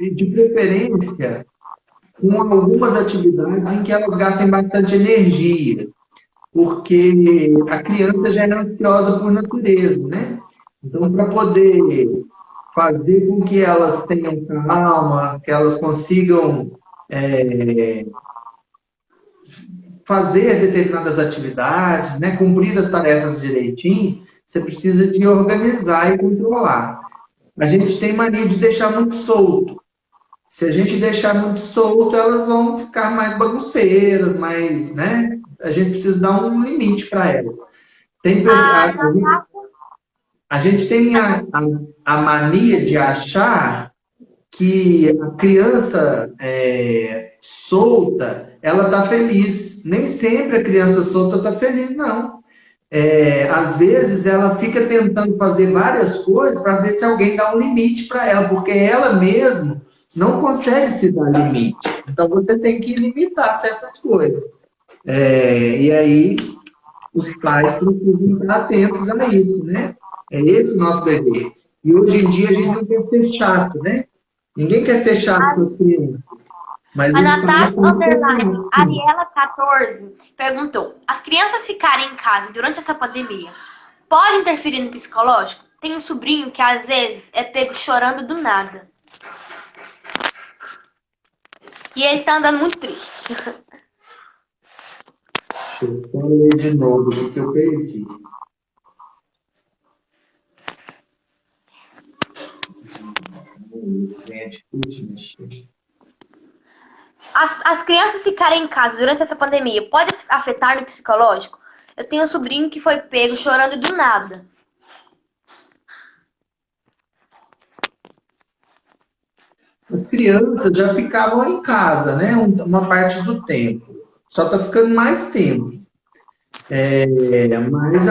de preferência com algumas atividades em que elas gastem bastante energia, porque a criança já é ansiosa por natureza, né? Então, para poder fazer com que elas tenham calma, que elas consigam fazer determinadas atividades, né, cumprir as tarefas direitinho, você precisa de organizar e controlar. A gente tem mania de deixar muito solto. Se a gente deixar muito solto, elas vão ficar mais bagunceiras, mais, né? A gente precisa dar um limite para elas. Tem,
A
a gente tem a mania de achar que a criança solta, ela está feliz. Nem sempre a criança solta está feliz, não. Às vezes ela fica tentando fazer várias coisas para ver se alguém dá um limite para ela, porque ela mesma não consegue se dar limite. Então você tem que limitar certas coisas. E aí os pais precisam estar atentos a isso, né? É esse o nosso dever. E hoje em dia a gente não quer ser chato, né? Ninguém quer ser chato com as crianças. Mas
A
os pais
Natasha
têm que ter
Underline
cuidado.
Ariela 14 perguntou: as crianças ficarem em casa durante essa pandemia pode interferir no psicológico? Tem um sobrinho que às vezes é pego chorando do nada. E ele tá andando muito triste.
Deixa eu só ler de novo o que eu perdi. Esse trem é difícil de mexer.
As crianças ficarem em casa durante essa pandemia pode afetar no psicológico? Eu tenho um sobrinho que foi pego chorando do nada.
As crianças já ficavam em casa, né? Uma parte do tempo. Só está ficando mais tempo. Mas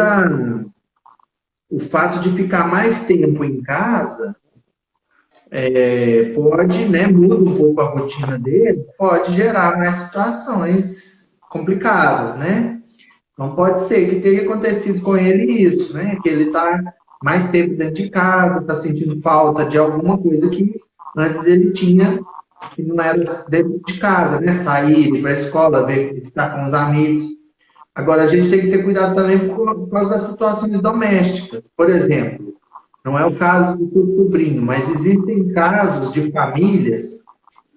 o fato de ficar mais tempo em casa pode, né? Muda um pouco a rotina dele, pode gerar mais situações complicadas, né? Então pode ser que tenha acontecido com ele isso, né? Que ele está mais tempo dentro de casa, está sentindo falta de alguma coisa que antes ele tinha, que não era dentro de casa, né? Sair, ir para a escola, ver, estar com os amigos. Agora a gente tem que ter cuidado também por causa das situações domésticas. Por exemplo, não é o caso do seu sobrinho, mas existem casos de famílias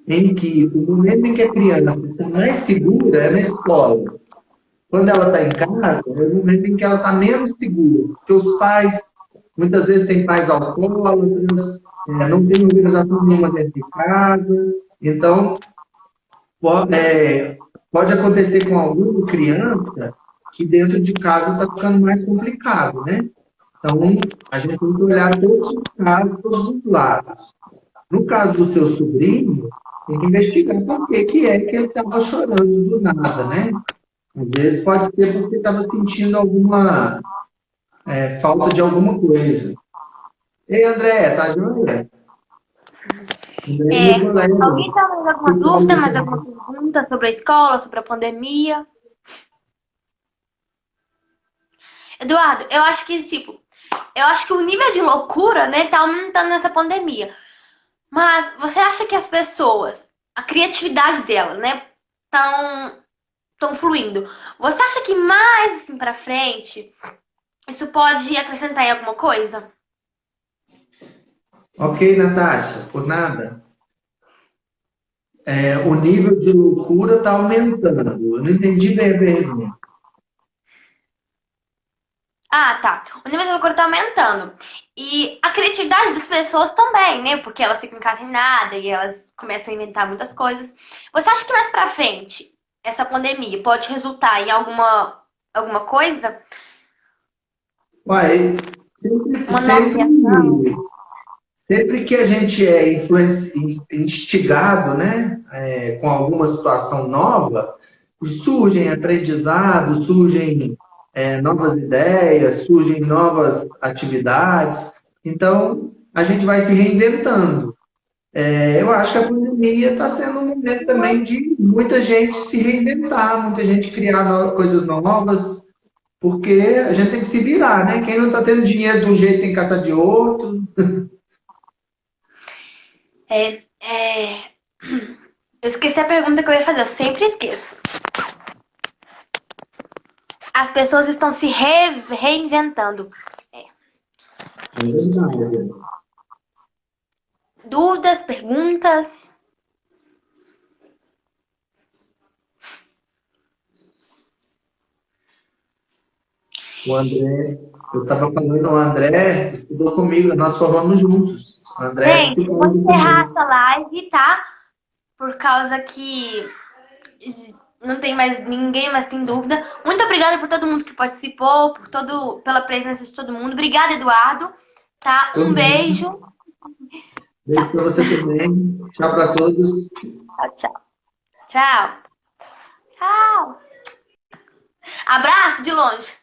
em que o momento em que a criança está mais segura é na escola. Quando ela está em casa, é o momento em que ela está menos segura, porque os pais, muitas vezes, têm pais alcoólatras, não tem organização nenhuma dentro de casa. Então, pode acontecer com alguma criança que dentro de casa está ficando mais complicado, né? Então, a gente tem que olhar todos os casos, todos os lados. No caso do seu sobrinho, tem que investigar por que é que ele estava chorando do nada, né? Às vezes pode ser porque estava sentindo alguma falta de alguma coisa. Ei, André, tá joia? André é meu colega.
Alguém tem mais alguma dúvida, mais alguma pergunta sobre a escola, sobre a pandemia? Eduardo, eu acho que, tipo, eu acho que o nível de loucura, né, tá aumentando nessa pandemia. Mas você acha que as pessoas, a criatividade delas, né, estão fluindo? Você acha que mais assim pra frente isso pode acrescentar em alguma coisa?
Ok, Natasha, por nada. O nível de loucura está aumentando. Eu não entendi bem a pergunta.
Ah, tá. O nível de loucura tá aumentando. E a criatividade das pessoas também, né? Porque elas ficam em casa sem nada e elas começam a inventar muitas coisas. Você acha que mais pra frente essa pandemia pode resultar em alguma coisa?
Uai, sempre,
Uma nova criação?
sempre que a gente é instigado, né, com alguma situação nova, surgem aprendizados, surgem novas ideias, surgem novas atividades. Então, a gente vai se reinventando. Eu acho que a pandemia está sendo um momento também de muita gente se reinventar, muita gente criar coisas novas, porque a gente tem que se virar, né? Quem não está tendo dinheiro de um jeito tem que caçar de outro.
É, é... Eu esqueci a pergunta que eu ia fazer, eu sempre esqueço. As pessoas estão se reinventando. É.
É verdade.
Dúvidas, perguntas?
O André, eu estava falando, o André estudou comigo, nós formamos juntos. O André é
Gente, eu vou
psicólogo
encerrar
também.
essa live, tá? Por causa que não tem mais ninguém mais tem dúvida. Muito obrigada por todo mundo que participou, pela presença de todo mundo. Obrigada, Eduardo. Tá? Um
Uhum.
beijo.
Beijo
Tchau.
para você também. Tchau para todos.
Tchau, tchau. Tchau. Tchau. Abraço de longe.